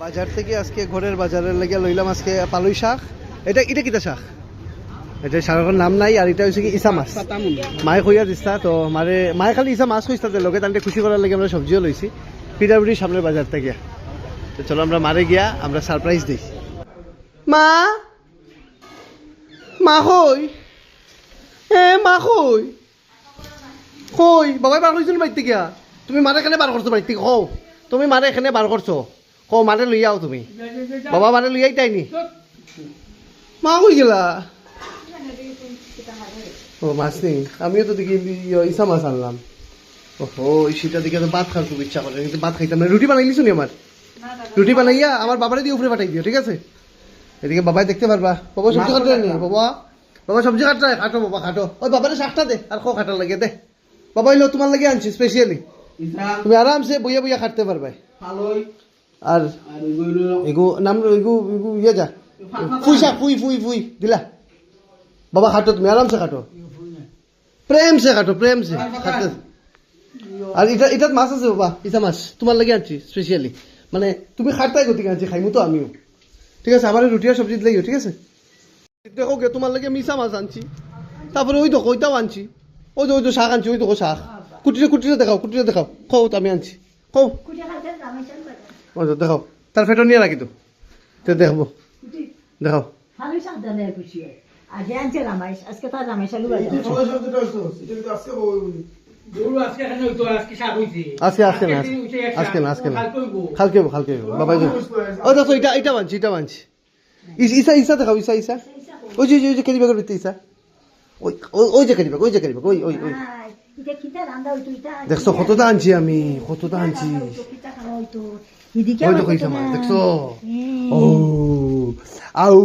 বাজার থেকে আজকে ঘরের বাজারের লেগে লইলাম আজকে পালুই শাক। এটা এটা কিতা শাক? এটা শাকের নাম নাই। আর এটা হচ্ছে কি ইসা মাছ। মায়ে কইয়া দিস্তা তো মায়ে খালি ইসা মাছ কইস্তা লগে তান্তে খুশি করার লাগে আমরা সবজিও লইছি পিঠাপুরি সামনের বাজার থেকে। তো চলো আমরা মারে গিয়া আমরা সারপ্রাইজ দিই। মা মা কই? মা কই? কই বাবাই বার করছিল বাড়িতে গিয়া? তুমি মারে এখানে বার করছো বাড়িতে? কও তুমি মারে এখানে বার করছো? কও মারে লই আও তুমি। বাবা মারে লই আইতাইনি। মা কই গেলা? ও মাছ নেই। আমিও তো দেখি ইসা মাছ আনলাম। ওহো সেটা দিকে তো ভাত খাওয়ার খুব ইচ্ছা করে, কিন্তু ভাত খাইতাম না। রুটি বানাইলিস নি? আমার রুটি বানাইয়া আমার বাবারে দিয়ে উপরে পাঠাই দিও, ঠিক আছে? এদিকে বাবাই দেখতে পারবা। বাবা সবজি কাটতে নি? বাবা বাবা সবজি কাটতে খাটো। বাবা খাটো। ওই বাবারে শাকটা দে আর খো খাটার লাগে দে। বাবা হইলো তোমার লাগে আনছি স্পেশালি। তুমি আরামসে বইয়া বইয়া খাটতে পারবে। আর এগু নাম এগু এগু ইয়ে যা ফুই শাক ফুই ফুই ফুই দিলা। বাবা খাটো, তুমি আরামসে খাটো, প্রেম সে খাটো, প্রেম সে খাটতে। আর এটা মাছ আছে বাবা, ইটা মাছ তোমার লাগে আনছি স্পেশালি। মানে তুমি খাটতাই গতিকে আনছি, খাইমু তো আমিও, ঠিক আছে? আমার রুটি আর সবজি দিলেই, ঠিক আছে? দেখো গে তোমার লাগে মিশা মাছ আনছি, তারপরে ওই দেখো ওইটাও আনছি, ওই তো শাক আনছি, ওই দেখো শাক। কুটিটা দেখাও, কুটিটা দেখাও। কও তো আমি আনছি, কও ওই তো দেখাও। তার ফেটো নিয়ে রাখি তো দেখবো, দেখাও। আজকে না, আজকে না, আজকে না, কালকে কালকে বাবা। ওই দেখো এটা বানছি, এটা বানছি। ইসা ইসা দেখাও, ইসা ইসা। ওই যে ওই যে কেরিবা করতে ইসা, ওই ওই যে কেরিবা, ওই যে কেরিবা, ওই ওই ওই দেখছো কতটা আনছি আমি, কতটা আনছি। ওই দেখো ইসা মাছ দেখছো? ও আউ